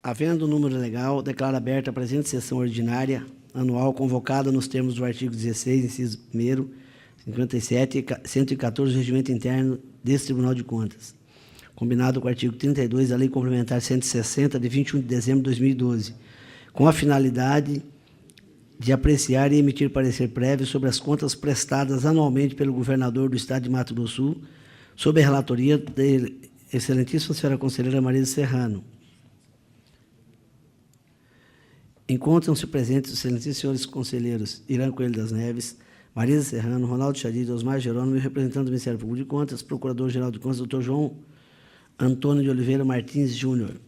Havendo o número legal, declaro aberta a presente sessão ordinária anual convocada nos termos do artigo 16, inciso 1º, 57 e 114 do Regimento Interno deste Tribunal de Contas, combinado com o artigo 32 da Lei Complementar 160, de 21 de dezembro de 2012, com a finalidade de apreciar e emitir parecer prévio sobre as contas prestadas anualmente pelo governador do Estado de Mato Grosso do Sul, sob a relatoria da excelentíssima senhora conselheira Marisa Serrano. Encontram-se presentes os excelentíssimos senhores conselheiros Irã Coelho das Neves, Marisa Serrano, Ronaldo Chadid, Osmar Jerônimo e o representante do Ministério Público de Contas, Procurador-Geral de Contas, Dr. João Antônio de Oliveira Martins Júnior.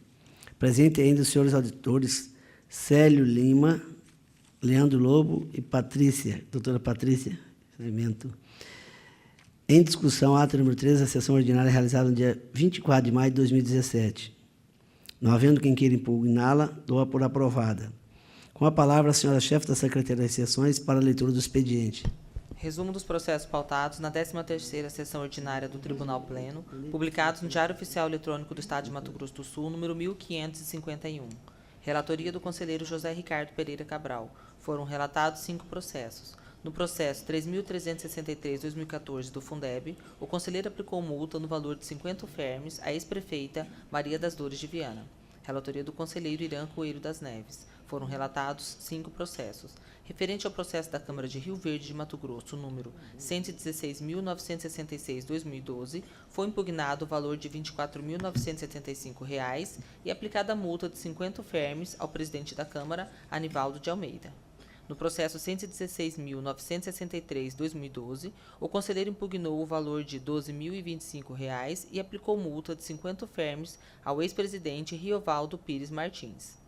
Presente ainda os senhores auditores Célio Lima, Leandro Lobo e Patrícia, doutora Patrícia Cimento. Em discussão, ato número 13, a sessão ordinária realizada no dia 24 de maio de 2017. Não havendo quem queira impugná-la, dou-a por aprovada. Com a palavra, a senhora chefe da Secretaria das Sessões para a leitura do expediente. Resumo dos processos pautados na 13ª Sessão Ordinária do Tribunal Pleno, publicados no Diário Oficial Eletrônico do Estado de Mato Grosso do Sul, número 1551. Relatoria do conselheiro José Ricardo Pereira Cabral. Foram relatados 5 processos. No processo 3.363/2014 do Fundeb, o conselheiro aplicou multa no valor de 50 UFERMs à ex-prefeita Maria das Dores de Viana. Relatoria do conselheiro Irã Coelho das Neves. Foram relatados 5 processos. Referente ao processo da Câmara de Rio Verde de Mato Grosso, número 116.966/2012, foi impugnado o valor de R$ 24.975 e aplicada a multa de 50 UFERMs ao presidente da Câmara, Anivaldo de Almeida. No processo 116.963/2012, o conselheiro impugnou o valor de R$ 12.025 e aplicou multa de 50 UFERMs ao ex-presidente Riovaldo Pires Martins.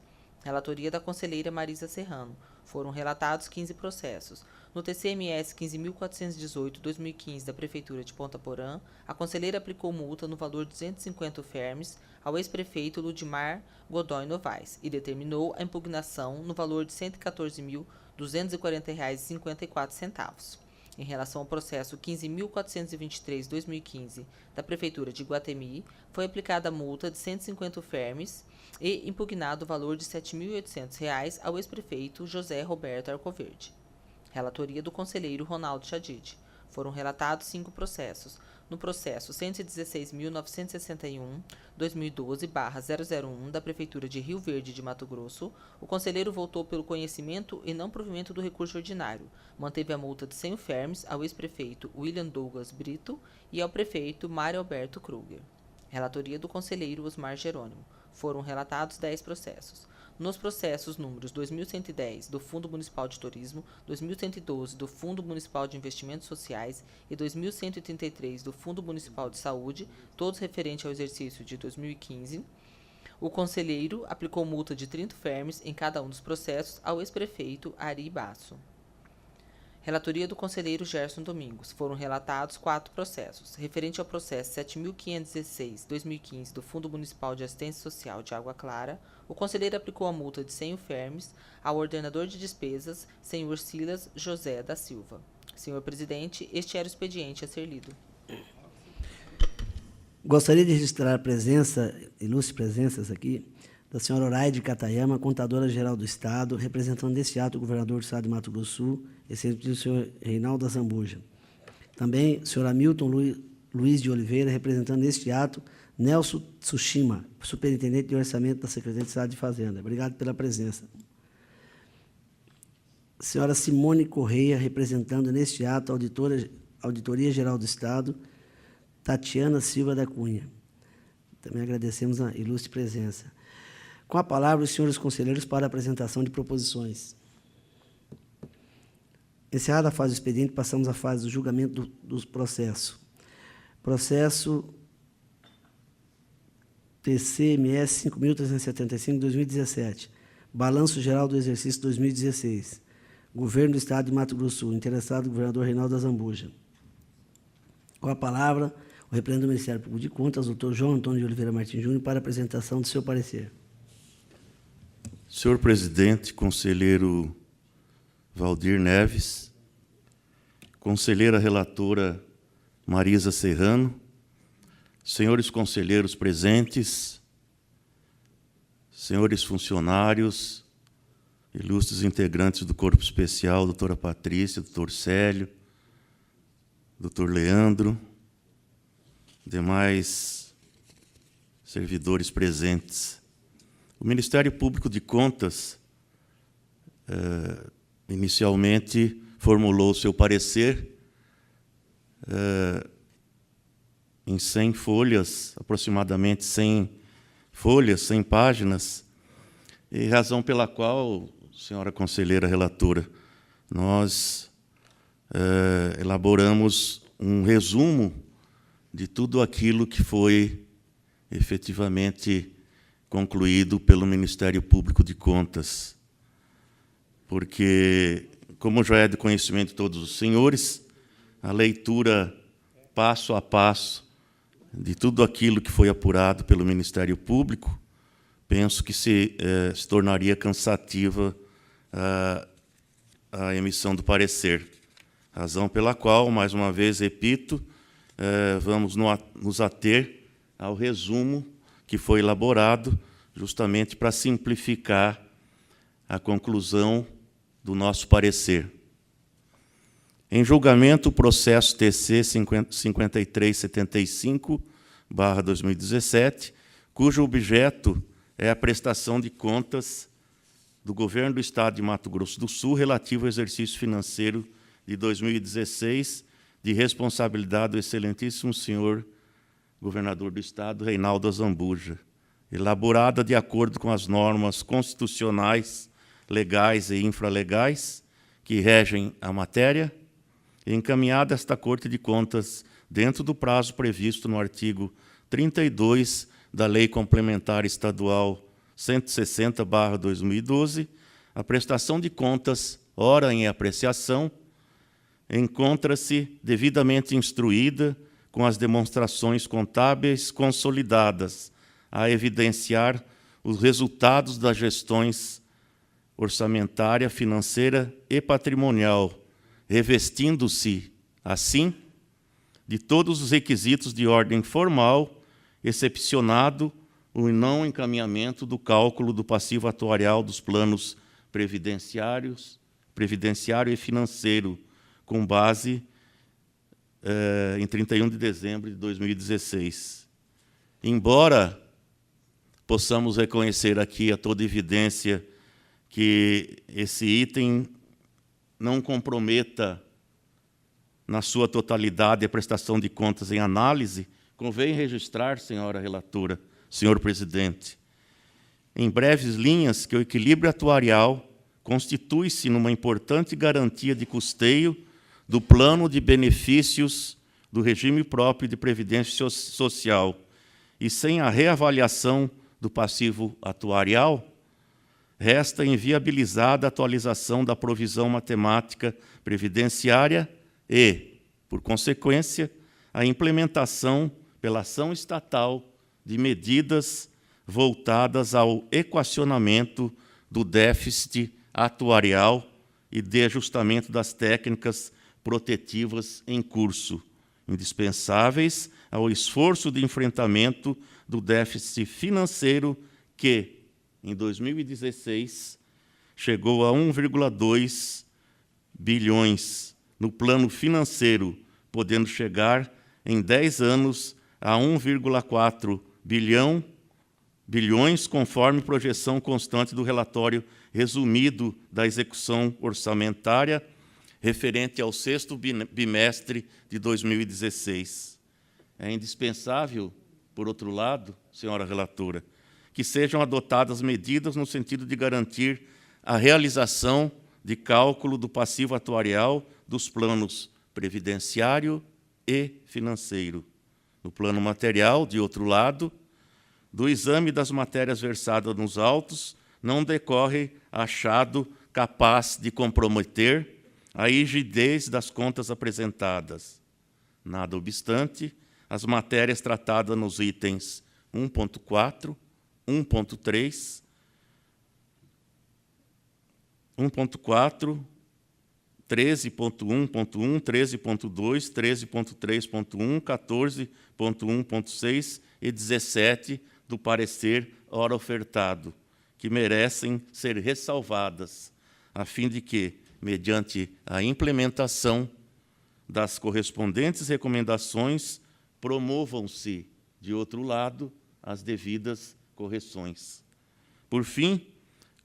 Relatoria da conselheira Marisa Serrano. Foram relatados 15 processos. No TCMS 15.418/2015 da Prefeitura de Ponta Porã, a conselheira aplicou multa no valor de 250 UFERMs ao ex-prefeito Ludimar Godoy Novaes e determinou a impugnação no valor de R$ 114.240,54. Em relação ao processo 15.423/2015 da Prefeitura de Iguatemi, foi aplicada a multa de 150 UFERMs e impugnado o valor de R$ 7.800 ao ex-prefeito José Roberto Arcoverde. Relatoria do conselheiro Ronaldo Chadid. Foram relatados 5 processos. No processo 116.961/2012/001 da Prefeitura de Rio Verde de Mato Grosso, o conselheiro votou pelo conhecimento e não provimento do recurso ordinário. Manteve a multa de 100 UFERMs ao ex-prefeito William Douglas Brito e ao prefeito Mário Alberto Kruger. Relatoria do conselheiro Osmar Jerônimo. Foram relatados 10 processos. Nos processos números 2110 do Fundo Municipal de Turismo, 2112 do Fundo Municipal de Investimentos Sociais e 2133 do Fundo Municipal de Saúde, todos referentes ao exercício de 2015, o conselheiro aplicou multa de 30 UFERMs em cada um dos processos ao ex-prefeito Ari Basso. Relatoria do conselheiro Gerson Domingos. Foram relatados 4 processos. Referente ao processo 7.516/2015 do Fundo Municipal de Assistência Social de Água Clara, o conselheiro aplicou a multa de 100 UFERMs ao ordenador de despesas, senhor Silas José da Silva. Senhor presidente, este era o expediente a ser lido. Gostaria de registrar a presença, ilustres presenças aqui, da senhora Oraide Katayama, contadora-geral do Estado, representando neste ato o governador do Estado de Mato Grosso do Sul, excelentíssimo senhor Reinaldo Azambuja. Também o senhor Hamilton Luiz de Oliveira, representando neste ato Nelson Tsushima, superintendente de orçamento da Secretaria de Estado de Fazenda. Obrigado pela presença. A senhora Simone Correia, representando neste ato a Auditoria-Geral do Estado, Tatiana Silva da Cunha. Também agradecemos a ilustre presença. Com a palavra, os senhores conselheiros para a apresentação de proposições. Encerrada a fase do expediente, passamos à fase do julgamento do processo. Processo TCMS 5.375/2017. Balanço Geral do Exercício 2016. Governo do Estado de Mato Grosso do Sul. Interessado, governador Reinaldo Azambuja. Com a palavra, o representante do Ministério Público de Contas, doutor João Antônio de Oliveira Martins Júnior, para a apresentação do seu parecer. Senhor presidente, conselheiro Valdir Neves, conselheira relatora Marisa Serrano, senhores conselheiros presentes, senhores funcionários, ilustres integrantes do Corpo Especial, doutora Patrícia, doutor Célio, doutor Leandro, demais servidores presentes. O Ministério Público de Contas, inicialmente, formulou seu parecer em 100 folhas, aproximadamente 100 folhas, 100 páginas, e razão pela qual, senhora conselheira relatora, nós elaboramos um resumo de tudo aquilo que foi efetivamente concluído pelo Ministério Público de Contas. Porque, como já é de conhecimento de todos os senhores, a leitura passo a passo de tudo aquilo que foi apurado pelo Ministério Público, penso que se tornaria cansativa a emissão do parecer. Razão pela qual, mais uma vez, repito, vamos nos ater ao resumo que foi elaborado justamente para simplificar a conclusão do nosso parecer. Em julgamento, o processo TC 5375/2017, cujo objeto é a prestação de contas do Governo do Estado de Mato Grosso do Sul relativo ao exercício financeiro de 2016, de responsabilidade do excelentíssimo senhor governador do Estado, Reinaldo Azambuja, elaborada de acordo com as normas constitucionais, legais e infralegais que regem a matéria, e encaminhada a esta Corte de Contas dentro do prazo previsto no artigo 32 da Lei Complementar Estadual 160/2012, a prestação de contas, ora em apreciação, encontra-se devidamente instruída com as demonstrações contábeis consolidadas a evidenciar os resultados das gestões orçamentária, financeira e patrimonial, revestindo-se, assim, de todos os requisitos de ordem formal, excepcionado o não encaminhamento do cálculo do passivo atuarial dos planos previdenciário e financeiro, com base em 31 de dezembro de 2016. Embora possamos reconhecer aqui a toda evidência que esse item não comprometa na sua totalidade a prestação de contas em análise, convém registrar, senhora relatora, senhor presidente, em breves linhas, que o equilíbrio atuarial constitui-se numa importante garantia de custeio do plano de benefícios do regime próprio de previdência social, e sem a reavaliação do passivo atuarial, resta inviabilizada a atualização da provisão matemática previdenciária e, por consequência, a implementação pela ação estatal de medidas voltadas ao equacionamento do déficit atuarial e de ajustamento das técnicas protetivas em curso, indispensáveis ao esforço de enfrentamento do déficit financeiro que, em 2016, chegou a 1,2 bilhões no plano financeiro, podendo chegar, em 10 anos, a 1,4 bilhões, conforme projeção constante do relatório resumido da execução orçamentária, referente ao 6º bimestre de 2016. É indispensável, por outro lado, senhora relatora, que sejam adotadas medidas no sentido de garantir a realização de cálculo do passivo atuarial dos planos previdenciário e financeiro. No plano material, de outro lado, do exame das matérias versadas nos autos, não decorre achado capaz de comprometer a rigidez das contas apresentadas. Nada obstante, as matérias tratadas nos itens 1.4, 1.3, 13.1.1, 13.2, 13.3.1, 14.1.6 e 17 do parecer ora ofertado, que merecem ser ressalvadas, a fim de que, mediante a implementação das correspondentes recomendações, promovam-se, de outro lado, as devidas correções. Por fim,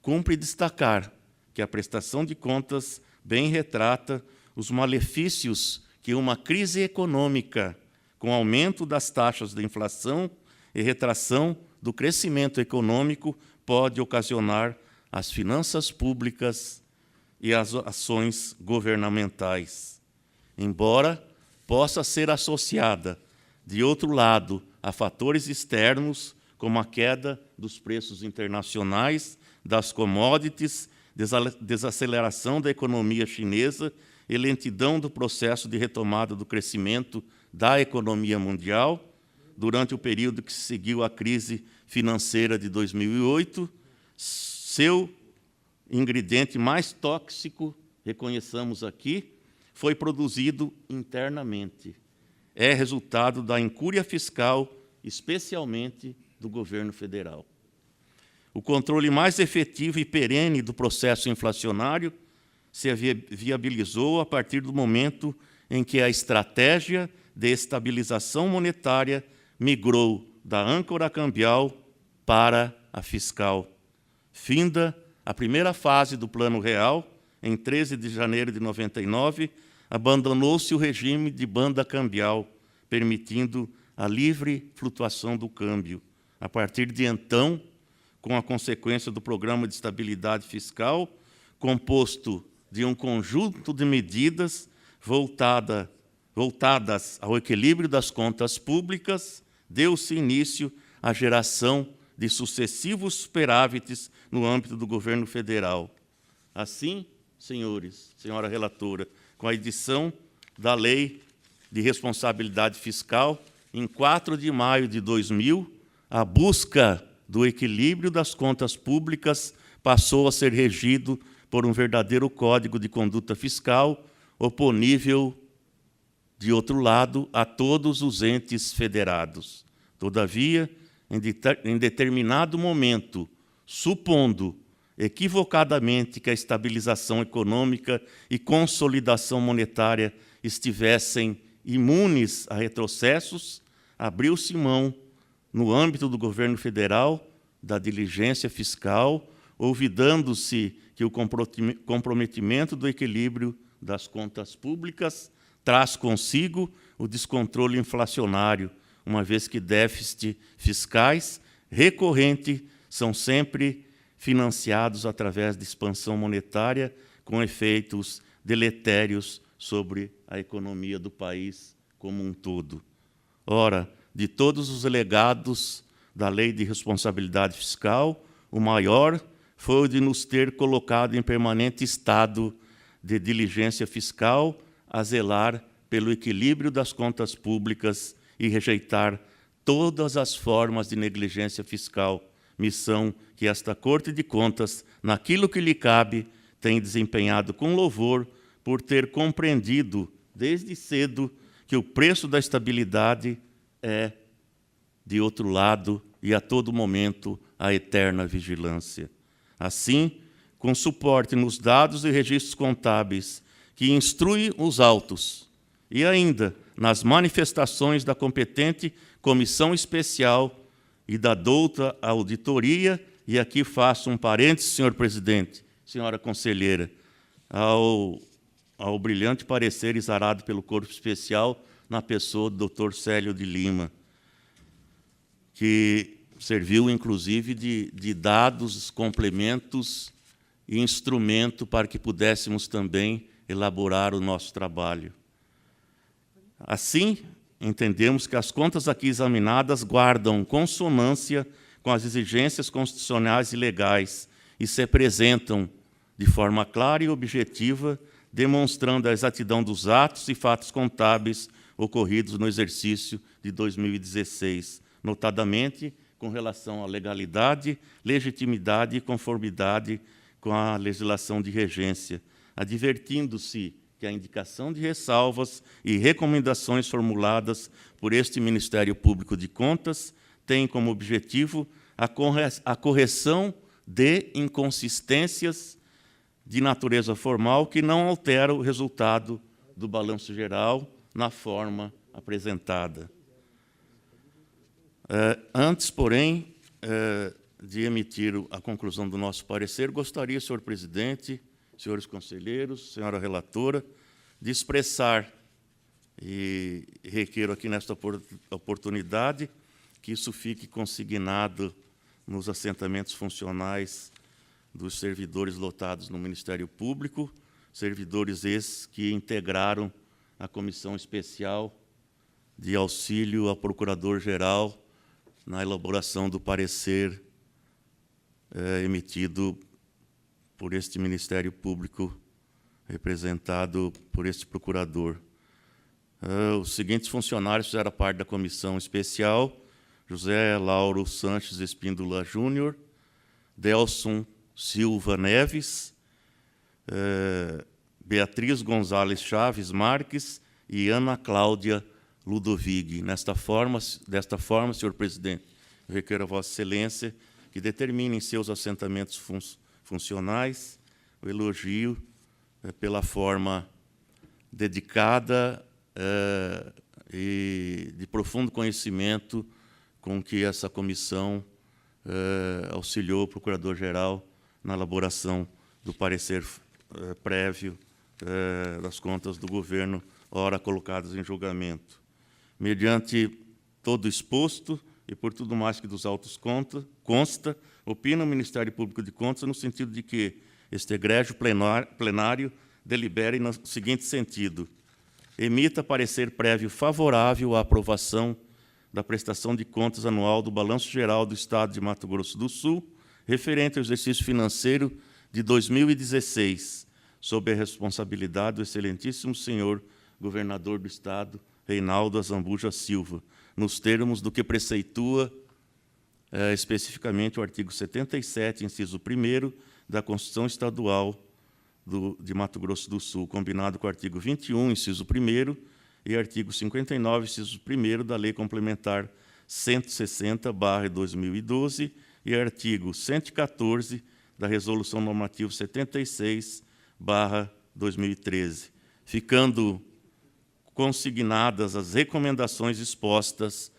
cumpre destacar que a prestação de contas bem retrata os malefícios que uma crise econômica, com aumento das taxas de inflação e retração do crescimento econômico, pode ocasionar às finanças públicas e às ações governamentais. Embora possa ser associada, de outro lado, a fatores externos, como a queda dos preços internacionais, das commodities, desaceleração da economia chinesa e lentidão do processo de retomada do crescimento da economia mundial, durante o período que seguiu à crise financeira de 2008, seu ingrediente mais tóxico, reconheçamos aqui, foi produzido internamente. É resultado da incúria fiscal, especialmente do governo federal. O controle mais efetivo e perene do processo inflacionário se viabilizou a partir do momento em que a estratégia de estabilização monetária migrou da âncora cambial para a fiscal. Finda a primeira fase do Plano Real, em 13 de janeiro de 99, abandonou-se o regime de banda cambial, permitindo a livre flutuação do câmbio. A partir de então, com a consequência do Programa de Estabilidade Fiscal, composto de um conjunto de medidas voltadas ao equilíbrio das contas públicas, deu-se início à geração de sucessivos superávites no âmbito do governo federal. Assim, senhores, senhora relatora, com a edição da Lei de Responsabilidade Fiscal, em 4 de maio de 2000, a busca do equilíbrio das contas públicas passou a ser regido por um verdadeiro código de conduta fiscal, oponível, de outro lado, a todos os entes federados. Todavia, em determinado momento, supondo equivocadamente que a estabilização econômica e consolidação monetária estivessem imunes a retrocessos, abriu-se mão, no âmbito do governo federal, da diligência fiscal, olvidando-se que o comprometimento do equilíbrio das contas públicas traz consigo o descontrole inflacionário, uma vez que déficits fiscais recorrentes são sempre financiados através de expansão monetária, com efeitos deletérios sobre a economia do país como um todo. Ora, de todos os legados da Lei de Responsabilidade Fiscal, o maior foi o de nos ter colocado em permanente estado de diligência fiscal a zelar pelo equilíbrio das contas públicas e rejeitar todas as formas de negligência fiscal, missão que esta Corte de Contas, naquilo que lhe cabe, tem desempenhado com louvor por ter compreendido, desde cedo, que o preço da estabilidade é, de outro lado, e a todo momento, a eterna vigilância. Assim, com suporte nos dados e registros contábeis que instruem os autos, e ainda nas manifestações da competente comissão especial e da douta auditoria, e aqui faço um parênteses, senhor presidente, senhora conselheira, ao brilhante parecer exarado pelo corpo especial na pessoa do Dr. Célio de Lima, que serviu, inclusive, de dados, complementos e instrumento para que pudéssemos também elaborar o nosso trabalho. Assim, entendemos que as contas aqui examinadas guardam consonância com as exigências constitucionais e legais e se apresentam de forma clara e objetiva, demonstrando a exatidão dos atos e fatos contábeis ocorridos no exercício de 2016, notadamente com relação à legalidade, legitimidade e conformidade com a legislação de regência, advertindo-se que a indicação de ressalvas e recomendações formuladas por este Ministério Público de Contas tem como objetivo a correção de inconsistências de natureza formal que não alteram o resultado do balanço geral na forma apresentada. Antes, porém, de emitir a conclusão do nosso parecer, gostaria, senhor presidente, senhores conselheiros, senhora relatora, de expressar, e requeiro aqui nesta oportunidade, que isso fique consignado nos assentamentos funcionais dos servidores lotados no Ministério Público, servidores esses que integraram a Comissão Especial de Auxílio ao Procurador-Geral na elaboração do parecer emitido por este Ministério Público, representado por este procurador. Os seguintes funcionários fizeram parte da Comissão Especial: José Lauro Sanches Espíndola Júnior, Delson Silva Neves, Beatriz Gonzalez Chaves Marques e Ana Cláudia Ludovig. Desta forma, senhor presidente, eu requero a Vossa Excelência que determine em seus assentamentos funcionais o elogio pela forma dedicada e de profundo conhecimento com que essa comissão auxiliou o Procurador-Geral na elaboração do parecer prévio das contas do governo, ora colocadas em julgamento. Mediante todo exposto, e por tudo mais que dos autos consta, opina o Ministério Público de Contas no sentido de que este egrégio plenário delibere no seguinte sentido: emita parecer prévio favorável à aprovação da prestação de contas anual do Balanço Geral do Estado de Mato Grosso do Sul, referente ao exercício financeiro de 2016, sob a responsabilidade do excelentíssimo senhor governador do Estado, Reinaldo Azambuja Silva, nos termos do que preceitua especificamente o artigo 77, inciso 1º, da Constituição Estadual de Mato Grosso do Sul, combinado com o artigo 21, inciso 1º, e artigo 59, inciso 1º, da Lei Complementar 160/2012, e artigo 114 da Resolução Normativa 76/2013, ficando consignadas as recomendações expostas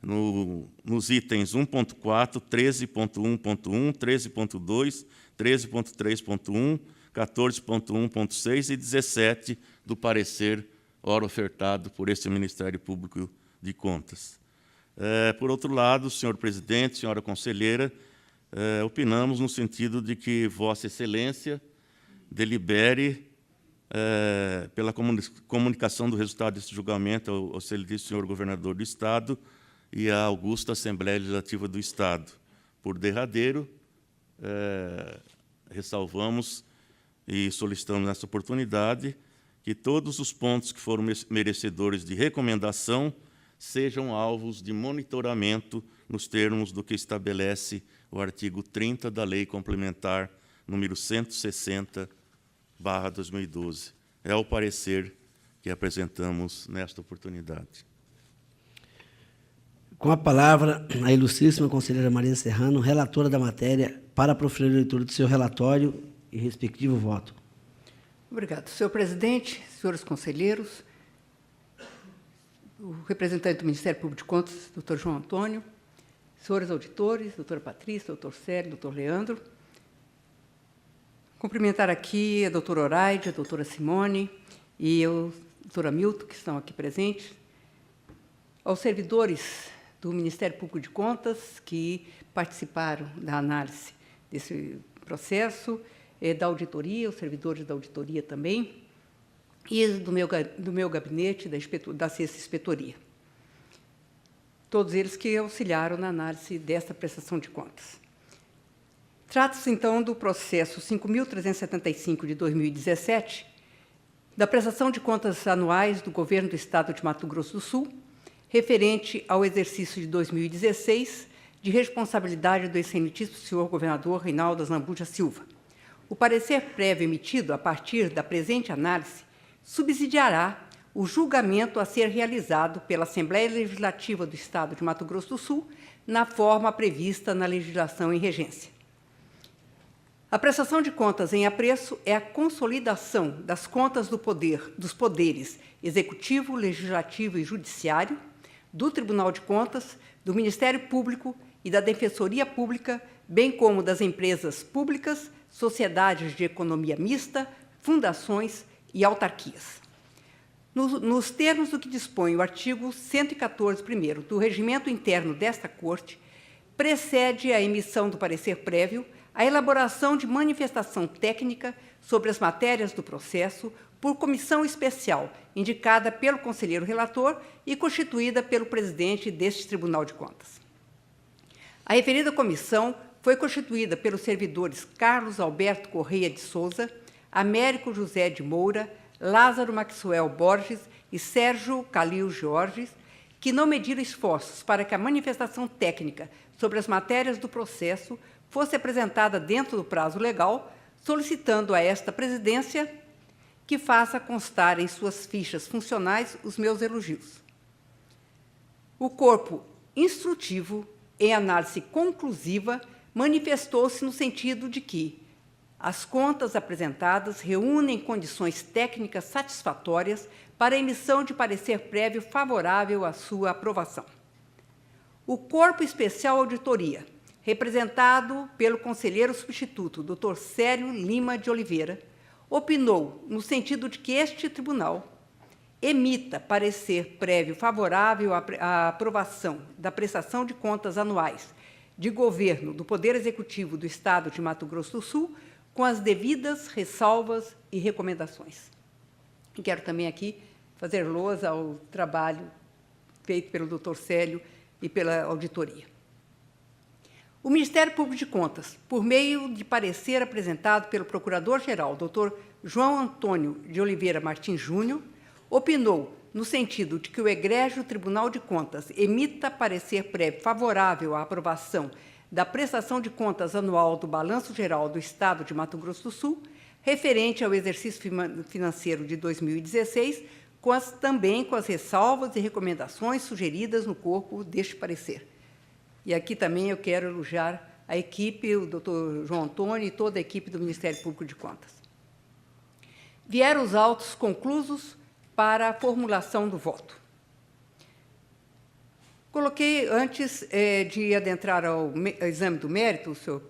nos itens 1.4, 13.1.1, 13.2, 13.3.1, 14.1.6 e 17 do parecer ora ofertado por este Ministério Público de Contas. Por outro lado, senhor presidente, senhora conselheira, opinamos no sentido de que Vossa Excelência delibere pela comunicação do resultado deste julgamento ao excelentíssimo senhor governador do Estado e à augusta Assembleia Legislativa do Estado. Por derradeiro, ressalvamos e solicitamos nesta oportunidade que todos os pontos que foram merecedores de recomendação sejam alvos de monitoramento nos termos do que estabelece o artigo 30 da Lei Complementar número 160/2012. É o parecer que apresentamos nesta oportunidade. Com a palavra, a ilustríssima conselheira Maria Serrano, relatora da matéria, para proferir a leitura do seu relatório e respectivo voto. Obrigado. Senhor presidente, senhores conselheiros, o representante do Ministério Público de Contas, doutor João Antônio, senhores auditores, doutora Patrícia, doutor Célio, doutor Leandro, cumprimentar aqui a doutora Oraide, a doutora Simone e a doutora Milton, que estão aqui presentes, aos servidores do Ministério Público de Contas que participaram da análise desse processo, da auditoria, os servidores da auditoria também, e do meu gabinete, da Sexta Inspetoria. Todos eles que auxiliaram na análise desta prestação de contas. Trata-se, então, do processo 5.375 de 2017, da prestação de contas anuais do Governo do Estado de Mato Grosso do Sul, referente ao exercício de 2016, de responsabilidade do excelentíssimo senhor governador Reinaldo Azambuja Silva. O parecer prévio emitido a partir da presente análise subsidiará o julgamento a ser realizado pela Assembleia Legislativa do Estado de Mato Grosso do Sul, na forma prevista na legislação em regência. A prestação de contas em apreço é a consolidação das contas dos poderes executivo, legislativo e judiciário, do Tribunal de Contas, do Ministério Público e da Defensoria Pública, bem como das empresas públicas, sociedades de economia mista, fundações e autarquias. Nos termos do que dispõe o artigo 114, primeiro, do regimento interno desta Corte, precede a emissão do parecer prévio a elaboração de manifestação técnica sobre as matérias do processo por comissão especial, indicada pelo conselheiro relator e constituída pelo presidente deste Tribunal de Contas. A referida comissão foi constituída pelos servidores Carlos Alberto Correia de Souza, Américo José de Moura, Lázaro Maxwell Borges e Sérgio Calil Jorges, que não mediram esforços para que a manifestação técnica sobre as matérias do processo fosse apresentada dentro do prazo legal, solicitando a esta presidência que faça constar em suas fichas funcionais os meus elogios. O corpo instrutivo, em análise conclusiva, manifestou-se no sentido de que as contas apresentadas reúnem condições técnicas satisfatórias para a emissão de parecer prévio favorável à sua aprovação. O Corpo Especial Auditoria, representado pelo conselheiro substituto, Dr. Célio Lima de Oliveira, opinou no sentido de que este tribunal emita parecer prévio favorável à aprovação da prestação de contas anuais de governo do Poder Executivo do Estado de Mato Grosso do Sul, com as devidas ressalvas e recomendações. E quero também aqui fazer loas ao trabalho feito pelo Dr. Célio e pela auditoria. O Ministério Público de Contas, por meio de parecer apresentado pelo Procurador-Geral, Dr. João Antônio de Oliveira Martins Júnior, opinou no sentido de que o egrégio Tribunal de Contas emita parecer prévio favorável à aprovação da prestação de contas anual do Balanço Geral do Estado de Mato Grosso do Sul, referente ao exercício financeiro de 2016, também com as ressalvas e recomendações sugeridas no corpo deste parecer. E aqui também eu quero elogiar a equipe, o doutor João Antônio e toda a equipe do Ministério Público de Contas. Vieram os autos conclusos para a formulação do voto. Coloquei, antes de adentrar ao exame do mérito, senhor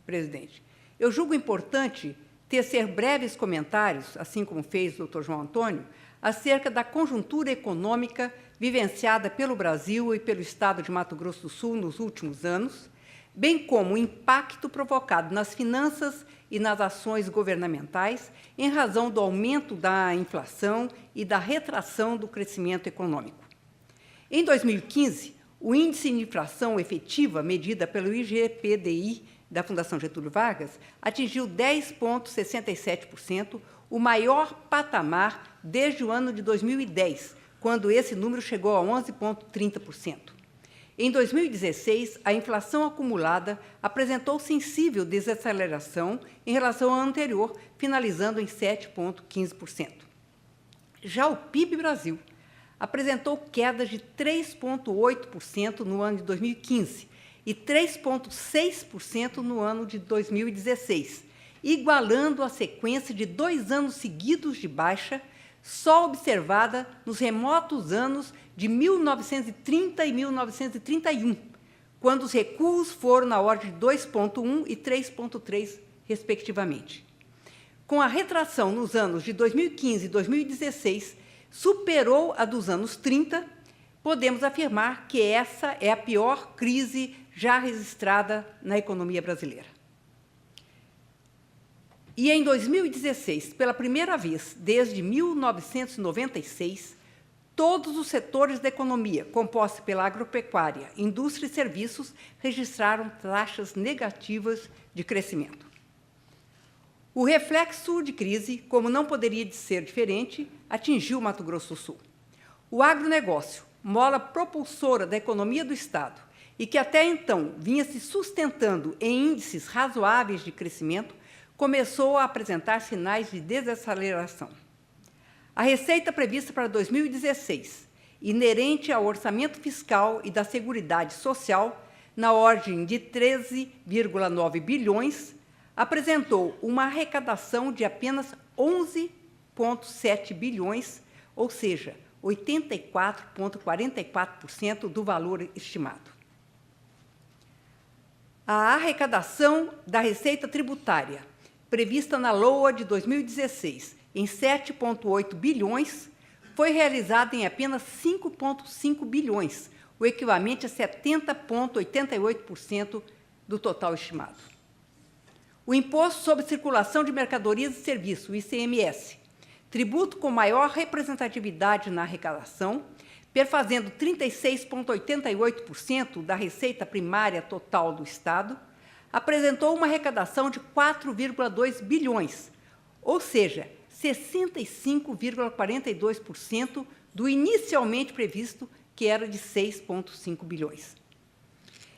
presidente, eu julgo importante tecer breves comentários, assim como fez o doutor João Antônio, acerca da conjuntura econômica vivenciada pelo Brasil e pelo Estado de Mato Grosso do Sul nos últimos anos, bem como o impacto provocado nas finanças e nas ações governamentais em razão do aumento da inflação e da retração do crescimento econômico. Em 2015, o índice de inflação efetiva, medida pelo IGPDI da Fundação Getúlio Vargas, atingiu 10,67%, o maior patamar desde o ano de 2010, quando esse número chegou a 11,30%. Em 2016, a inflação acumulada apresentou sensível desaceleração em relação ao ano anterior, finalizando em 7,15%. Já o PIB Brasil apresentou quedas de 3,8% no ano de 2015 e 3,6% no ano de 2016, igualando a sequência de 2 anos seguidos de baixa, só observada nos remotos anos de 1930 e 1931, quando os recuos foram na ordem de 2,1% e 3,3%, respectivamente. Com a retração nos anos de 2015 e 2016, superou a dos anos 30, podemos afirmar que essa é a pior crise já registrada na economia brasileira. E em 2016, pela primeira vez desde 1996, todos os setores da economia, compostos pela agropecuária, indústria e serviços, registraram taxas negativas de crescimento. O reflexo de crise, como não poderia ser diferente, atingiu o Mato Grosso do Sul. O agronegócio, mola propulsora da economia do Estado, e que até então vinha se sustentando em índices razoáveis de crescimento, começou a apresentar sinais de desaceleração. A receita prevista para 2016, inerente ao orçamento fiscal e da Seguridade Social, na ordem de 13,9 bilhões, apresentou uma arrecadação de apenas 11,7 bilhões, ou seja, 84,44% do valor estimado. A arrecadação da receita tributária, prevista na LOA de 2016, em 7,8 bilhões, foi realizada em apenas 5,5 bilhões, o equivalente a 70,88% do total estimado. O Imposto sobre Circulação de Mercadorias e Serviços, o ICMS, tributo com maior representatividade na arrecadação, perfazendo 36,88% da receita primária total do Estado, apresentou uma arrecadação de 4,2 bilhões, ou seja, 65,42% do inicialmente previsto, que era de 6,5 bilhões.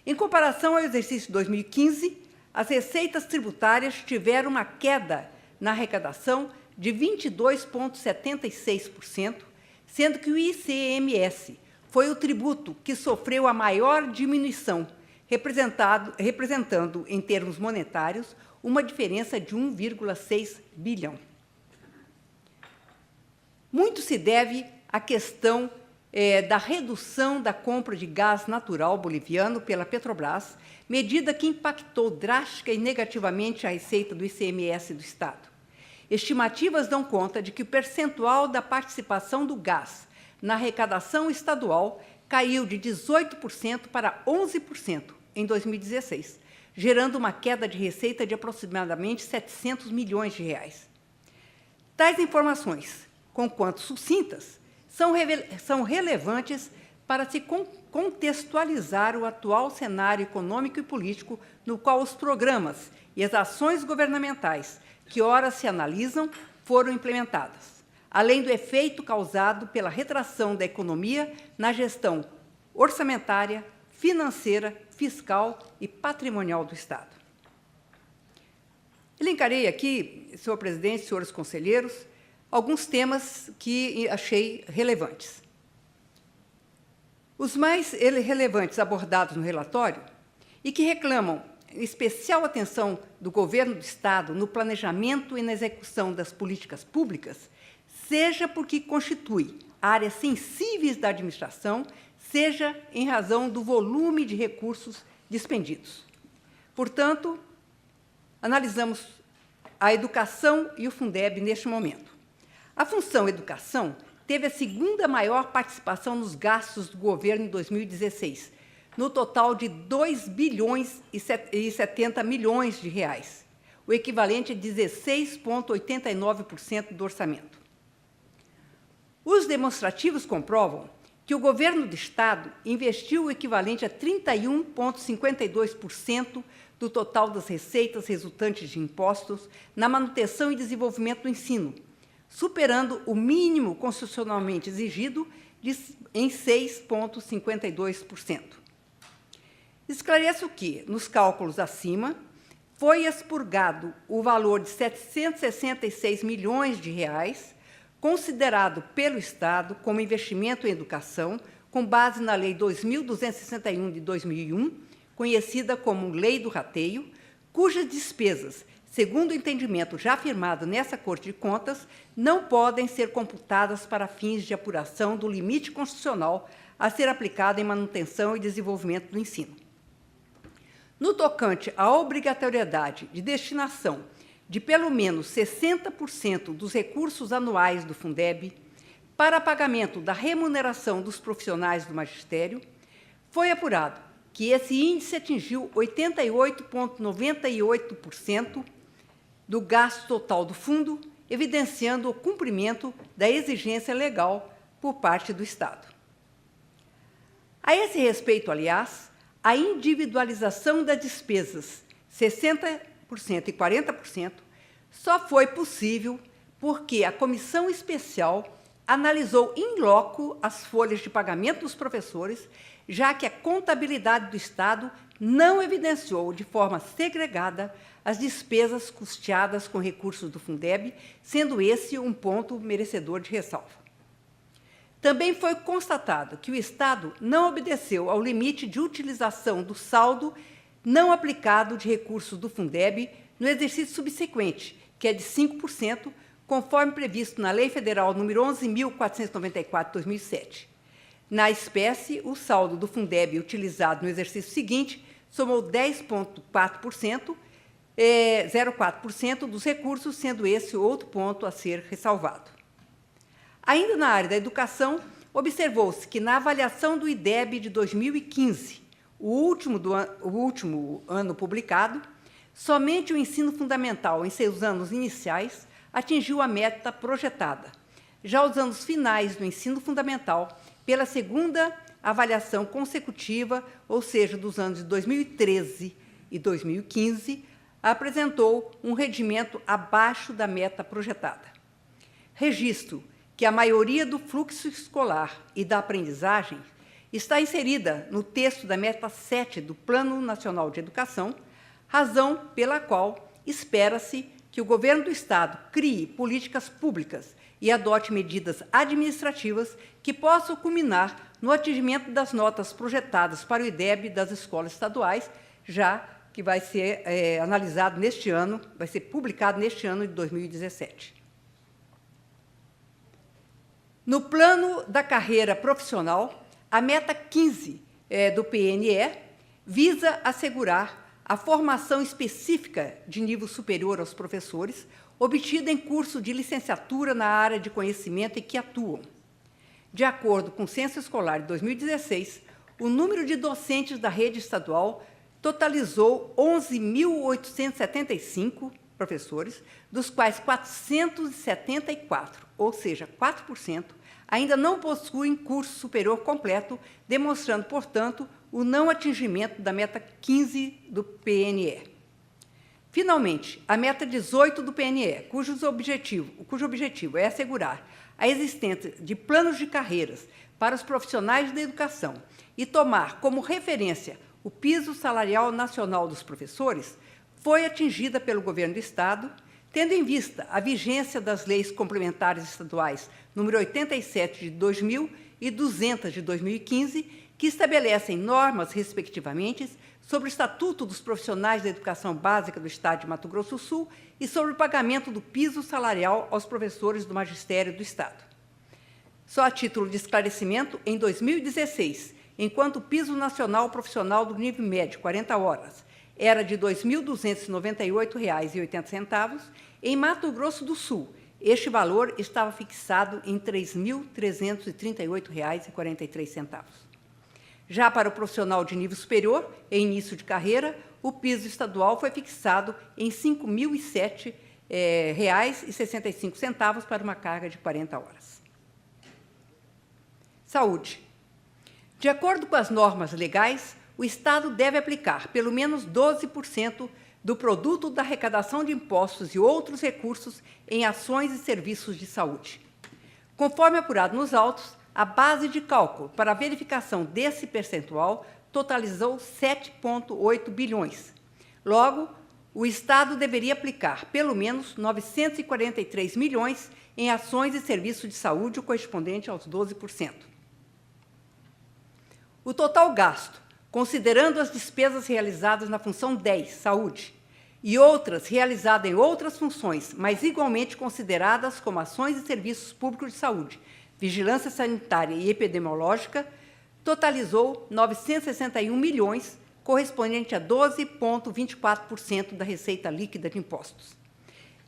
Em comparação ao exercício de 2015, as receitas tributárias tiveram uma queda na arrecadação de 22,76%, sendo que o ICMS foi o tributo que sofreu a maior diminuição, representando, em termos monetários, uma diferença de 1,6 bilhão. Muito se deve à questão da redução da compra de gás natural boliviano pela Petrobras, medida que impactou drástica e negativamente a receita do ICMS do Estado. Estimativas dão conta de que o percentual da participação do gás na arrecadação estadual caiu de 18% para 11% em 2016, gerando uma queda de receita de aproximadamente 700 milhões de reais. Tais informações, conquanto sucintas, são relevantes para se contextualizar o atual cenário econômico e político no qual os programas e as ações governamentais que ora se analisam foram implementadas, além do efeito causado pela retração da economia na gestão orçamentária, financeira, fiscal e patrimonial do Estado. Elencarei aqui, senhor presidente, senhores conselheiros, alguns temas que achei relevantes. Os mais relevantes abordados no relatório e que reclamam especial atenção do governo do Estado no planejamento e na execução das políticas públicas, seja porque constitui áreas sensíveis da administração, seja em razão do volume de recursos dispendidos. Portanto, analisamos a educação e o Fundeb neste momento. A função educação teve a segunda maior participação nos gastos do governo em 2016, no total de 2 bilhões e 70 milhões de reais, o equivalente a 16,89% do orçamento. Os demonstrativos comprovam que o governo do Estado investiu o equivalente a 31,52% do total das receitas resultantes de impostos na manutenção e desenvolvimento do ensino, superando o mínimo constitucionalmente exigido em 6,52%. Esclareço que, nos cálculos acima, foi expurgado o valor de 766 milhões de reais, considerado pelo Estado como investimento em educação, com base na Lei 2.261 de 2001, conhecida como Lei do Rateio, cujas despesas, segundo o entendimento já afirmado nessa Corte de Contas, não podem ser computadas para fins de apuração do limite constitucional a ser aplicado em manutenção e desenvolvimento do ensino. No tocante à obrigatoriedade de destinação de pelo menos 60% dos recursos anuais do Fundeb para pagamento da remuneração dos profissionais do magistério, foi apurado que esse índice atingiu 88,98% do gasto total do fundo, evidenciando o cumprimento da exigência legal por parte do Estado. A esse respeito, aliás, a individualização das despesas, 60% e 40%, só foi possível porque a comissão especial analisou in loco as folhas de pagamento dos professores, já que a contabilidade do Estado não evidenciou de forma segregada as despesas custeadas com recursos do Fundeb, sendo esse um ponto merecedor de ressalva. Também foi constatado que o Estado não obedeceu ao limite de utilização do saldo não aplicado de recursos do Fundeb no exercício subsequente, que é de 5%, conforme previsto na Lei Federal nº 11.494, de 2007. Na espécie, o saldo do Fundeb utilizado no exercício seguinte somou 10,4%, 0,4% dos recursos, sendo esse outro ponto a ser ressalvado. Ainda na área da educação, observou-se que, na avaliação do IDEB de 2015, o último ano publicado, somente o ensino fundamental, em seus anos iniciais, atingiu a meta projetada. Já os anos finais do ensino fundamental, pela segunda avaliação consecutiva, ou seja, dos anos de 2013 e 2015, apresentou um rendimento abaixo da meta projetada. Registro que a maioria do fluxo escolar e da aprendizagem está inserida no texto da meta 7 do Plano Nacional de Educação, razão pela qual espera-se que o governo do Estado crie políticas públicas e adote medidas administrativas que possam culminar no atingimento das notas projetadas para o IDEB das escolas estaduais, já que vai ser analisado neste ano, vai ser publicado neste ano de 2017. No plano da carreira profissional, a meta 15 do PNE visa assegurar a formação específica de nível superior aos professores, obtida em curso de licenciatura na área de conhecimento em que atuam. De acordo com o Censo Escolar de 2016, o número de docentes da rede estadual totalizou 11.875 professores, dos quais 474, ou seja, 4%, ainda não possuem curso superior completo, demonstrando, portanto, o não atingimento da meta 15 do PNE. Finalmente, a meta 18 do PNE, cujo objetivo é assegurar a existência de planos de carreiras para os profissionais da educação e tomar como referência o piso salarial nacional dos professores, foi atingida pelo Governo do Estado, tendo em vista a vigência das leis complementares estaduais número 87 de 2000 e 200 de 2015, que estabelecem normas, respectivamente, sobre o Estatuto dos Profissionais da Educação Básica do Estado de Mato Grosso do Sul e sobre o pagamento do piso salarial aos professores do Magistério do Estado. Só a título de esclarecimento, em 2016, enquanto o piso nacional profissional do nível médio, 40 horas, era de R$ 2.298,80, em Mato Grosso do Sul, este valor estava fixado em R$ 3.338,43. Já para o profissional de nível superior, em início de carreira, o piso estadual foi fixado em R$ 5.007,65 para uma carga de 40 horas. Saúde. De acordo com as normas legais, o Estado deve aplicar pelo menos 12% do produto da arrecadação de impostos e outros recursos em ações e serviços de saúde. Conforme apurado nos autos, a base de cálculo para a verificação desse percentual totalizou 7,8 bilhões. Logo, o Estado deveria aplicar pelo menos 943 milhões em ações e serviços de saúde, o correspondente aos 12%. O total gasto, considerando as despesas realizadas na função 10, saúde, e outras realizadas em outras funções, mas igualmente consideradas como ações e serviços públicos de saúde, vigilância sanitária e epidemiológica, totalizou 961 milhões, correspondente a 12,24% da receita líquida de impostos.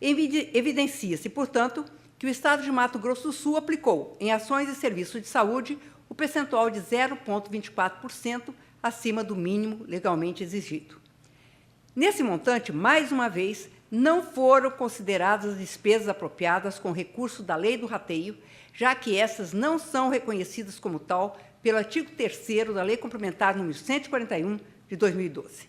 Evidencia-se, portanto, que o Estado de Mato Grosso do Sul aplicou, em ações e serviços de saúde, o percentual de 0,24% acima do mínimo legalmente exigido. Nesse montante, mais uma vez, não foram consideradas as despesas apropriadas com recurso da Lei do Rateio, já que essas não são reconhecidas como tal pelo artigo 3º da Lei Complementar nº 141, de 2012.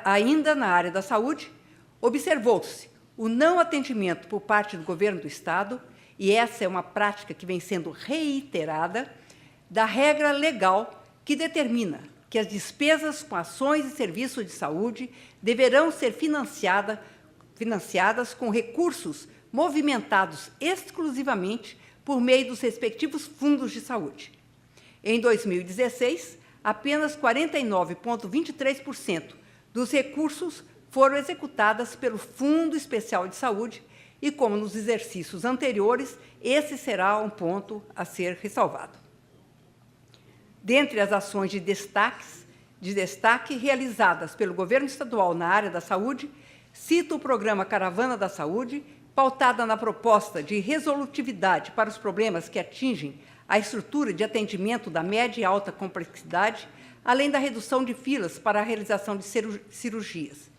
Ainda na área da saúde, observou-se o não atendimento por parte do Governo do Estado, e essa é uma prática que vem sendo reiterada, da regra legal que determina que as despesas com ações e serviços de saúde deverão ser financiadas com recursos movimentados exclusivamente por meio dos respectivos fundos de saúde. Em 2016, apenas 49,23% dos recursos foram executadas pelo Fundo Especial de Saúde e, como nos exercícios anteriores, esse será um ponto a ser ressalvado. Dentre as ações de destaque realizadas pelo Governo Estadual na área da saúde, cito o programa Caravana da Saúde, pautada na proposta de resolutividade para os problemas que atingem a estrutura de atendimento da média e alta complexidade, além da redução de filas para a realização de cirurgias.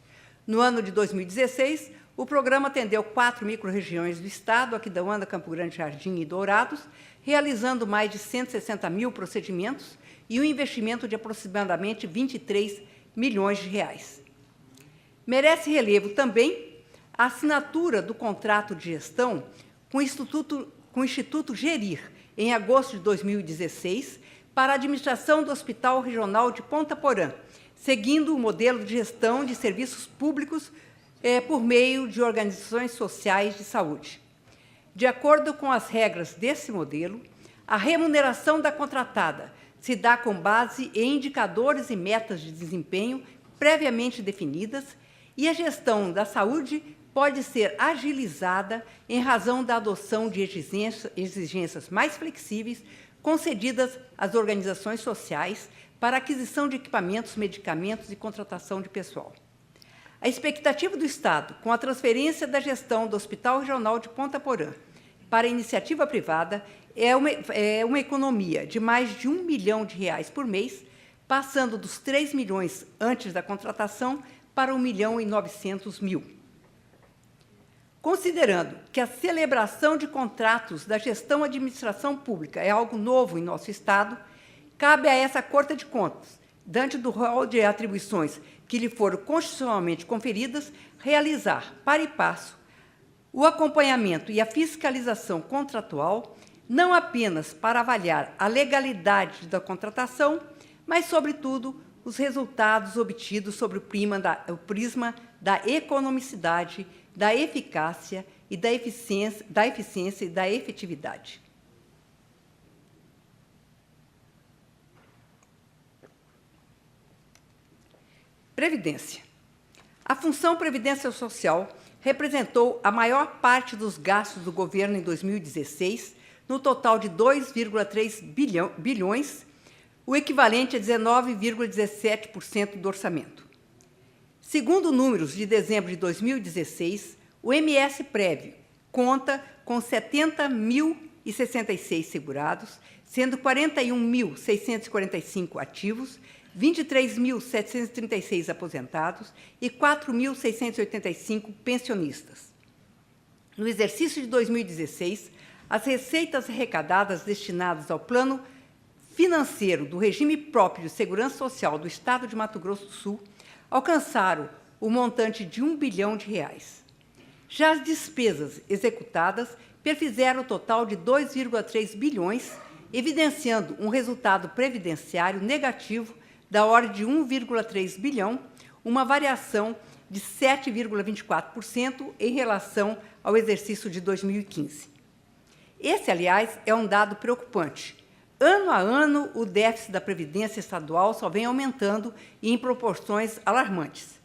No ano de 2016, o programa atendeu 4 microrregiões do Estado, Aquidauana, Campo Grande, Jardim e Dourados, realizando mais de 160 mil procedimentos e um investimento de aproximadamente 23 milhões de reais. Merece relevo também a assinatura do contrato de gestão com o Instituto Gerir, em agosto de 2016, para a administração do Hospital Regional de Ponta Porã, seguindo o modelo de gestão de serviços públicos por meio de organizações sociais de saúde. De acordo com as regras desse modelo, a remuneração da contratada se dá com base em indicadores e metas de desempenho previamente definidas e a gestão da saúde pode ser agilizada em razão da adoção de exigências mais flexíveis concedidas às organizações sociais para aquisição de equipamentos, medicamentos e contratação de pessoal. A expectativa do Estado, com a transferência da gestão do Hospital Regional de Ponta Porã para a iniciativa privada, é uma economia de mais de R$ 1 milhão por mês, passando dos 3 milhões antes da contratação para R$ 1.900.000. Considerando que a celebração de contratos da gestão e administração pública é algo novo em nosso Estado, cabe a essa Corte de Contas, diante do rol de atribuições que lhe foram constitucionalmente conferidas, realizar, para e passo, o acompanhamento e a fiscalização contratual, não apenas para avaliar a legalidade da contratação, mas, sobretudo, os resultados obtidos sobre o prisma da economicidade, da eficácia e da eficiência e da efetividade. Previdência. A função Previdência Social representou a maior parte dos gastos do governo em 2016, no total de 2,3 bilhões, o equivalente a 19,17% do orçamento. Segundo números de dezembro de 2016, o MS-Prev conta com 70.066 segurados, sendo 41.645 ativos, 23.736 aposentados e 4.685 pensionistas. No exercício de 2016, as receitas arrecadadas destinadas ao plano financeiro do regime próprio de segurança social do Estado de Mato Grosso do Sul alcançaram o montante de R$ 1 bilhão. Já as despesas executadas perfizeram o total de 2,3 bilhões, evidenciando um resultado previdenciário negativo da ordem de 1,3 bilhão, uma variação de 7,24% em relação ao exercício de 2015. Esse, aliás, é um dado preocupante. Ano a ano, o déficit da Previdência Estadual só vem aumentando e em proporções alarmantes.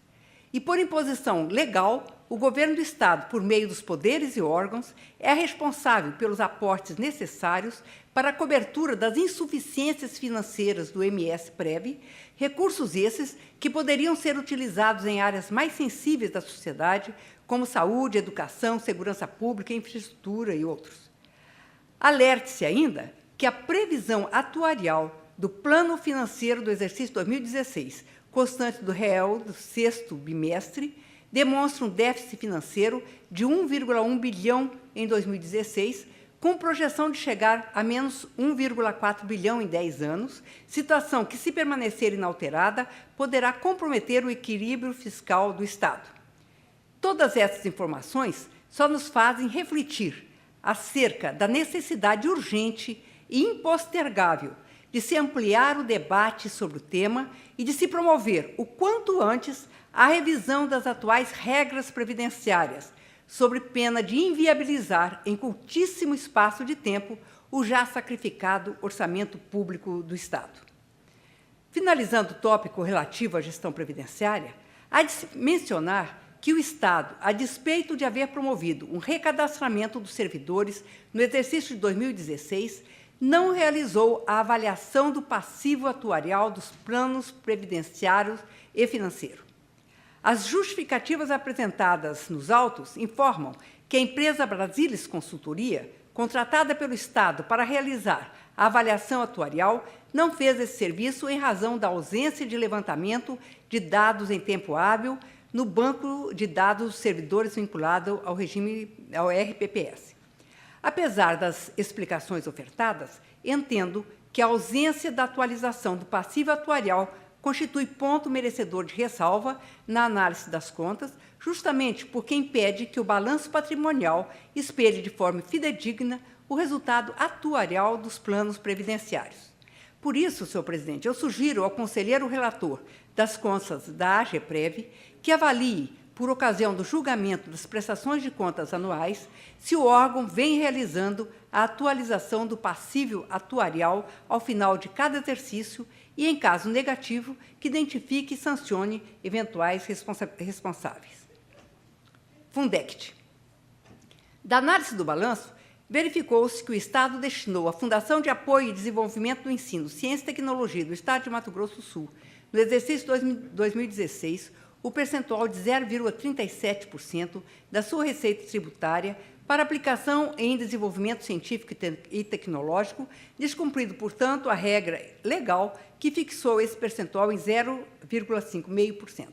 E, por imposição legal, o Governo do Estado, por meio dos poderes e órgãos, é responsável pelos aportes necessários para a cobertura das insuficiências financeiras do MS-Prev, recursos esses que poderiam ser utilizados em áreas mais sensíveis da sociedade, como saúde, educação, segurança pública, infraestrutura e outros. Alerte-se ainda que a previsão atuarial do Plano Financeiro do exercício 2016, constante do REL do sexto bimestre, demonstra um déficit financeiro de 1,1 bilhão em 2016, com projeção de chegar a menos 1,4 bilhão em 10 anos, situação que, se permanecer inalterada, poderá comprometer o equilíbrio fiscal do Estado. Todas essas informações só nos fazem refletir acerca da necessidade urgente e impostergável de se ampliar o debate sobre o tema e de se promover, o quanto antes, a revisão das atuais regras previdenciárias, sobre pena de inviabilizar, em curtíssimo espaço de tempo, o já sacrificado orçamento público do Estado. Finalizando o tópico relativo à gestão previdenciária, Há de se mencionar que o Estado, a despeito de haver promovido um recadastramento dos servidores no exercício de 2016, não realizou a avaliação do passivo atuarial dos planos previdenciários e financeiro. As justificativas apresentadas nos autos informam que a empresa Brasilis Consultoria, contratada pelo Estado para realizar a avaliação atuarial, não fez esse serviço em razão da ausência de levantamento de dados em tempo hábil no banco de dados dos servidores vinculado ao RPPS. Apesar das explicações ofertadas, entendo que a ausência da atualização do passivo atuarial constitui ponto merecedor de ressalva na análise das contas, justamente porque impede que o balanço patrimonial espelhe de forma fidedigna o resultado atuarial dos planos previdenciários. Por isso, senhor presidente, eu sugiro ao conselheiro relator das contas da AGEPREV que avalie, por ocasião do julgamento das prestações de contas anuais, se o órgão vem realizando a atualização do passivo atuarial ao final de cada exercício e, em caso negativo, que identifique e sancione eventuais responsáveis. Fundect. Da análise do balanço, verificou-se que o Estado destinou à Fundação de Apoio e Desenvolvimento do Ensino, Ciência e Tecnologia do Estado de Mato Grosso do Sul, no exercício 2016, o percentual de 0,37% da sua receita tributária para aplicação em desenvolvimento científico e tecnológico, descumprindo, portanto, a regra legal que fixou esse percentual em 0,5%.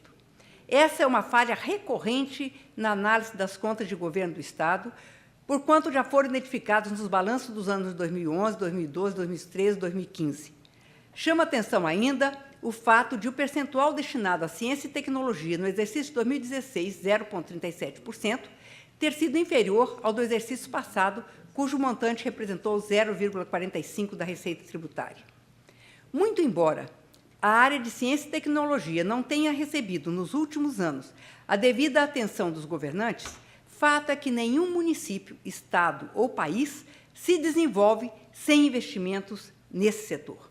Essa é uma falha recorrente na análise das contas de governo do Estado, porquanto já foram identificados nos balanços dos anos 2011, 2012, 2013 e 2015. Chama atenção ainda o fato de o percentual destinado à ciência e tecnologia no exercício de 2016, 0,37%, ter sido inferior ao do exercício passado, cujo montante representou 0,45% da receita tributária. Muito embora a área de ciência e tecnologia não tenha recebido, nos últimos anos, a devida atenção dos governantes, fato é que nenhum município, estado ou país se desenvolve sem investimentos nesse setor.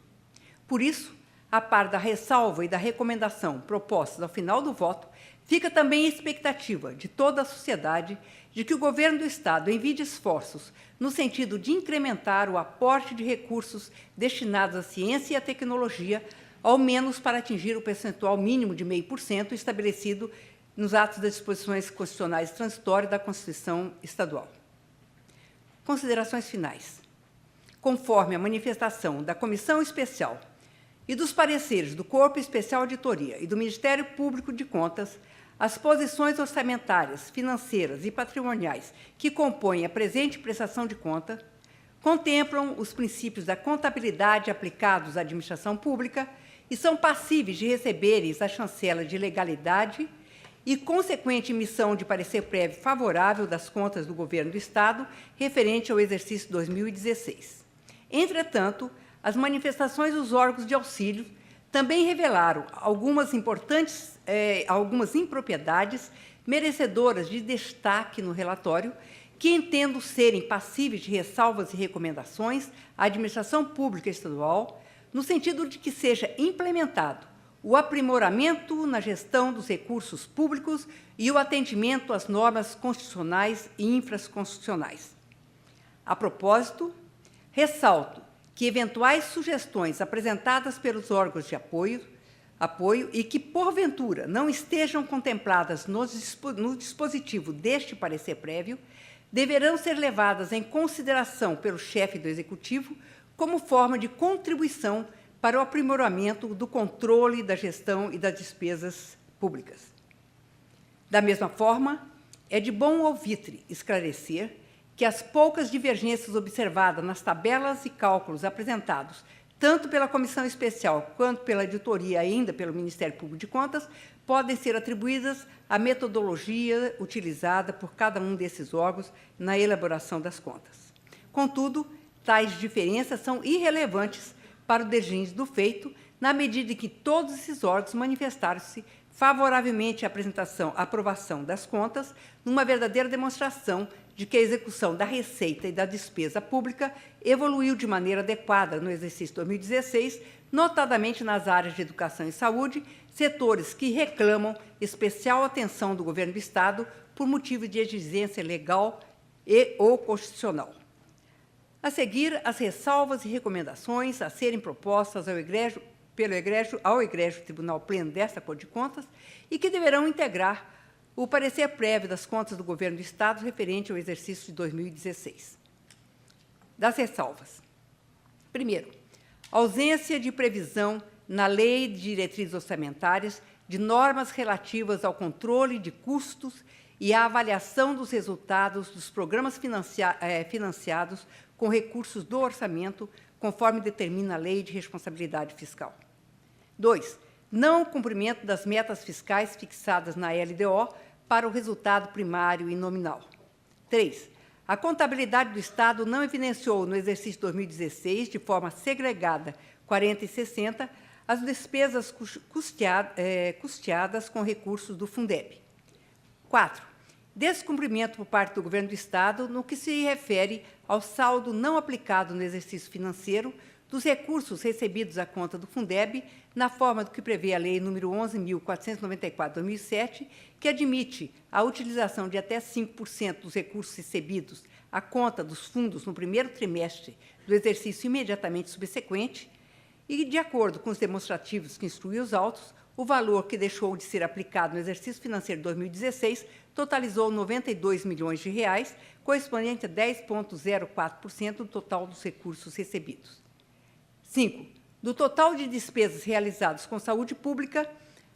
Por isso, a par da ressalva e da recomendação propostas ao final do voto, fica também a expectativa de toda a sociedade de que o governo do Estado envie esforços no sentido de incrementar o aporte de recursos destinados à ciência e à tecnologia, ao menos para atingir o percentual mínimo de 0,5% estabelecido nos atos das disposições constitucionais transitórias da Constituição Estadual. Considerações finais. Conforme a manifestação da Comissão Especial e dos pareceres do Corpo Especial Auditoria e do Ministério Público de Contas, as posições orçamentárias, financeiras e patrimoniais que compõem a presente prestação de conta contemplam os princípios da contabilidade aplicados à administração pública e são passíveis de receberem a chancela de legalidade e consequente emissão de parecer prévio favorável das contas do Governo do Estado referente ao exercício 2016. Entretanto, as manifestações dos órgãos de auxílio também revelaram algumas impropriedades merecedoras de destaque no relatório, que entendo serem passíveis de ressalvas e recomendações à administração pública estadual, no sentido de que seja implementado o aprimoramento na gestão dos recursos públicos e o atendimento às normas constitucionais e infraconstitucionais. A propósito, ressalto que eventuais sugestões apresentadas pelos órgãos de apoio e que, porventura, não estejam contempladas no dispositivo deste parecer prévio, deverão ser levadas em consideração pelo chefe do Executivo como forma de contribuição para o aprimoramento do controle da gestão e das despesas públicas. Da mesma forma, é de bom alvitre esclarecer que as poucas divergências observadas nas tabelas e cálculos apresentados, tanto pela Comissão Especial quanto pela editoria, ainda pelo Ministério Público de Contas, podem ser atribuídas à metodologia utilizada por cada um desses órgãos na elaboração das contas. Contudo, tais diferenças são irrelevantes para o desígnio do feito, na medida em que todos esses órgãos manifestaram-se favoravelmente à aprovação das contas, numa verdadeira demonstração de que a execução da receita e da despesa pública evoluiu de maneira adequada no exercício 2016, notadamente nas áreas de educação e saúde, setores que reclamam especial atenção do governo do Estado por motivo de exigência legal e ou constitucional. A seguir, as ressalvas e recomendações a serem propostas ao egrégio Tribunal Pleno desta Corte de Contas e que deverão integrar o parecer prévio das contas do governo do Estado referente ao exercício de 2016. Das ressalvas. Primeiro, ausência de previsão na Lei de Diretrizes Orçamentárias de normas relativas ao controle de custos e à avaliação dos resultados dos programas financiados com recursos do orçamento, conforme determina a Lei de Responsabilidade Fiscal. 2. Não cumprimento das metas fiscais fixadas na LDO para o resultado primário e nominal. 3. A contabilidade do Estado não evidenciou no exercício 2016, de forma segregada, 40 e 60, as despesas custeadas com recursos do Fundeb. 4. Descumprimento por parte do Governo do Estado no que se refere ao saldo não aplicado no exercício financeiro dos recursos recebidos à conta do Fundeb, na forma do que prevê a Lei nº 11.494/2007, que admite a utilização de até 5% dos recursos recebidos à conta dos fundos no primeiro trimestre do exercício imediatamente subsequente, e, de acordo com os demonstrativos que instruí os autos, o valor que deixou de ser aplicado no exercício financeiro de 2016 totalizou R$ 92 milhões, correspondente a 10,04% do total dos recursos recebidos. 5. Do total de despesas realizadas com saúde pública,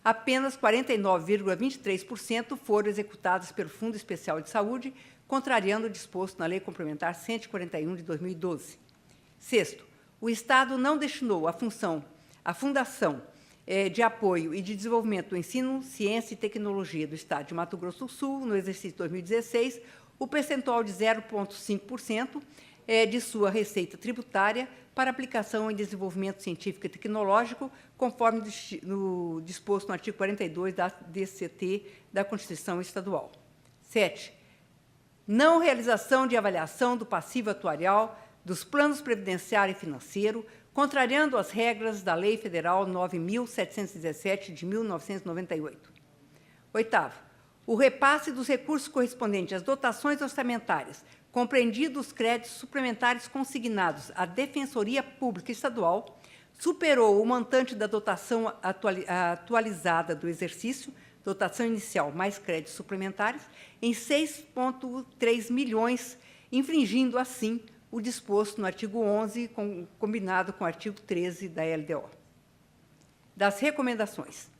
apenas 49,23% foram executadas pelo Fundo Especial de Saúde, contrariando o disposto na Lei Complementar 141 de 2012. 6. O Estado não destinou à Fundação de Apoio e de Desenvolvimento do Ensino, Ciência e Tecnologia do Estado de Mato Grosso do Sul, no exercício 2016, o percentual de 0,5% de sua receita tributária para aplicação em desenvolvimento científico e tecnológico, conforme no disposto no artigo 42 da DCT da Constituição Estadual. 7. Não realização de avaliação do passivo atuarial dos planos previdenciário e financeiro, contrariando as regras da Lei Federal 9.717, de 1998. 8. O repasse dos recursos correspondentes às dotações orçamentárias, compreendidos os créditos suplementares consignados à Defensoria Pública Estadual, superou o montante da dotação atualizada do exercício, dotação inicial mais créditos suplementares, em 6,3 milhões, infringindo, assim, o disposto no artigo 11, combinado com o artigo 13 da LDO. Das recomendações.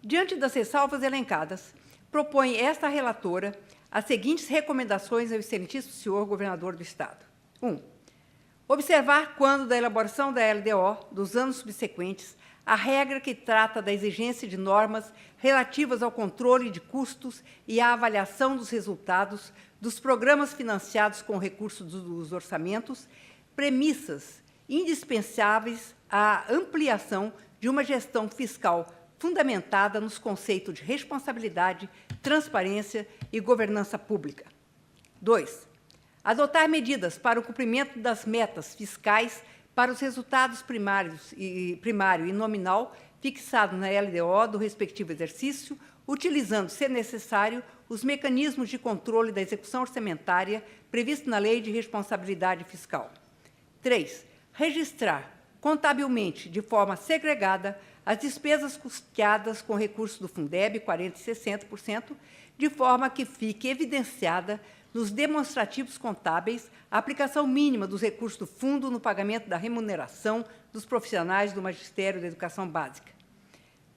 Diante das ressalvas elencadas, propõe esta relatora as seguintes recomendações ao excelentíssimo senhor governador do Estado. 1. Observar, quando da elaboração da LDO dos anos subsequentes, a regra que trata da exigência de normas relativas ao controle de custos e à avaliação dos resultados dos programas financiados com recursos dos orçamentos, premissas indispensáveis à ampliação de uma gestão fiscal fundamentada nos conceitos de responsabilidade, transparência e governança pública. 2. Adotar medidas para o cumprimento das metas fiscais para os resultados primário e nominal fixado na LDO do respectivo exercício, utilizando, se necessário, os mecanismos de controle da execução orçamentária previstos na Lei de Responsabilidade Fiscal. 3. Registrar contabilmente, de forma segregada, as despesas custeadas com recursos do Fundeb, 40% e 60%, de forma que fique evidenciada nos demonstrativos contábeis a aplicação mínima dos recursos do fundo no pagamento da remuneração dos profissionais do Magistério da Educação Básica.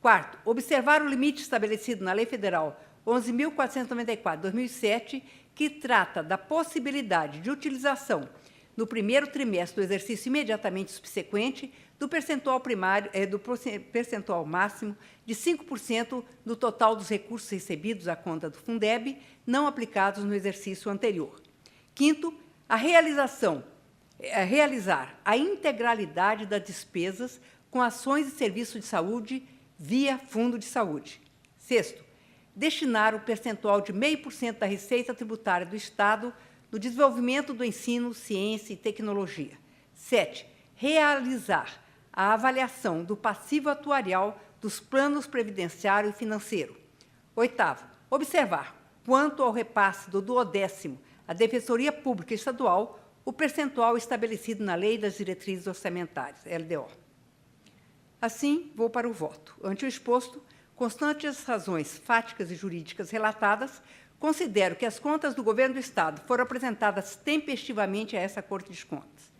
4. Observar o limite estabelecido na Lei Federal 11.494/2007, que trata da possibilidade de utilização, no primeiro trimestre do exercício imediatamente subsequente, do percentual máximo de 5% do total dos recursos recebidos à conta do Fundeb, não aplicados no exercício anterior. 5º, realizar a integralidade das despesas com ações e serviços de saúde via Fundo de Saúde. 6º, destinar o percentual de 0,5% da receita tributária do Estado no desenvolvimento do ensino, ciência e tecnologia. 7. Realizar a avaliação do passivo atuarial dos planos previdenciário e financeiro. Oitavo, observar, quanto ao repasse do 12º à Defensoria Pública Estadual, o percentual estabelecido na Lei das Diretrizes Orçamentárias, LDO. Assim, vou para o voto. Ante o exposto, constantes as razões fáticas e jurídicas relatadas, considero que as contas do Governo do Estado foram apresentadas tempestivamente a essa Corte de Contas.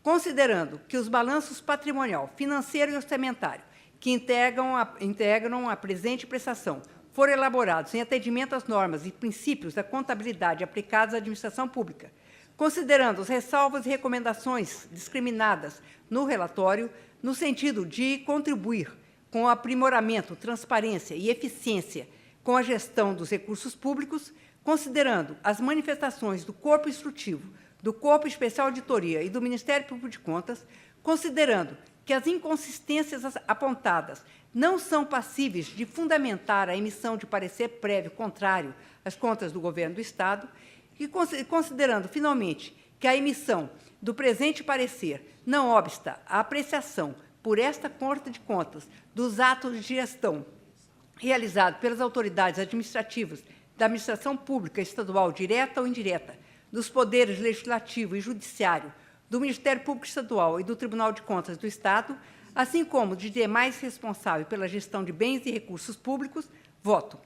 Considerando que os balanços patrimonial, financeiro e orçamentário que integram a presente prestação foram elaborados em atendimento às normas e princípios da contabilidade aplicados à administração pública, considerando as ressalvas e recomendações discriminadas no relatório, no sentido de contribuir com o aprimoramento, transparência e eficiência com a gestão dos recursos públicos, considerando as manifestações do Corpo Instrutivo, do Corpo Especial de Auditoria e do Ministério Público de Contas, considerando que as inconsistências apontadas não são passíveis de fundamentar a emissão de parecer prévio contrário às contas do Governo do Estado, e considerando, finalmente, que a emissão do presente parecer não obsta a apreciação por esta Corte de Contas dos atos de gestão realizados pelas autoridades administrativas da administração pública estadual, direta ou indireta, dos poderes legislativo e judiciário, do Ministério Público Estadual e do Tribunal de Contas do Estado, assim como de demais responsáveis pela gestão de bens e recursos públicos, voto.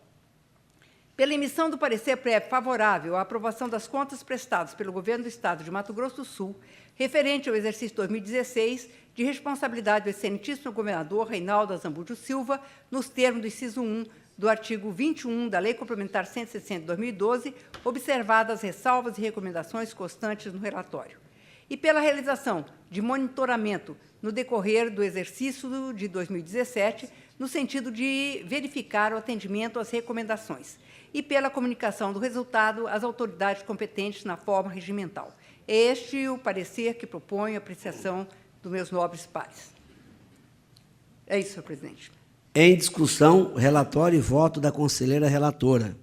Pela emissão do parecer prévio favorável à aprovação das contas prestadas pelo Governo do Estado de Mato Grosso do Sul, referente ao exercício 2016, de responsabilidade do excelentíssimo governador Reinaldo Azambujo Silva, nos termos do inciso 1 do artigo 21 da Lei Complementar 160 de 2012, observadas as ressalvas e recomendações constantes no relatório. E pela realização de monitoramento no decorrer do exercício de 2017, no sentido de verificar o atendimento às recomendações, e pela comunicação do resultado às autoridades competentes na forma regimental. Este é o parecer que proponho a apreciação dos meus nobres pares. É isso, senhor presidente. Em discussão, relatório e voto da conselheira relatora.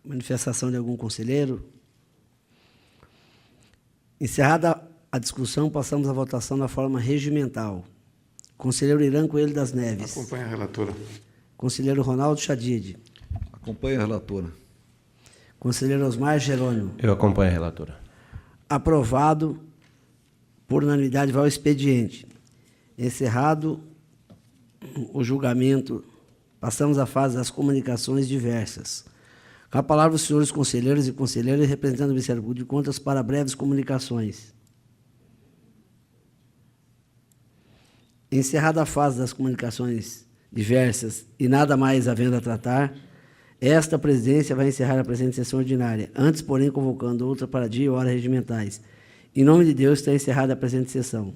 Manifestação de algum conselheiro? Encerrada a discussão, passamos à votação da forma regimental. Conselheiro Irã Coelho das Neves. Acompanha a relatora. Conselheiro Ronaldo Chadid. Acompanho a relatora. Conselheiro Osmar Jerônimo. Eu acompanho a relatora. Aprovado por unanimidade, vai ao expediente. Encerrado o julgamento, passamos à fase das comunicações diversas. Com a palavra os senhores conselheiros e conselheiras representando o Ministério Público de Contas para breves comunicações. Encerrada a fase das comunicações diversas e nada mais havendo a tratar, esta presidência vai encerrar a presente sessão ordinária, antes, porém, convocando outra para dia e hora regimentais. Em nome de Deus, está encerrada a presente sessão.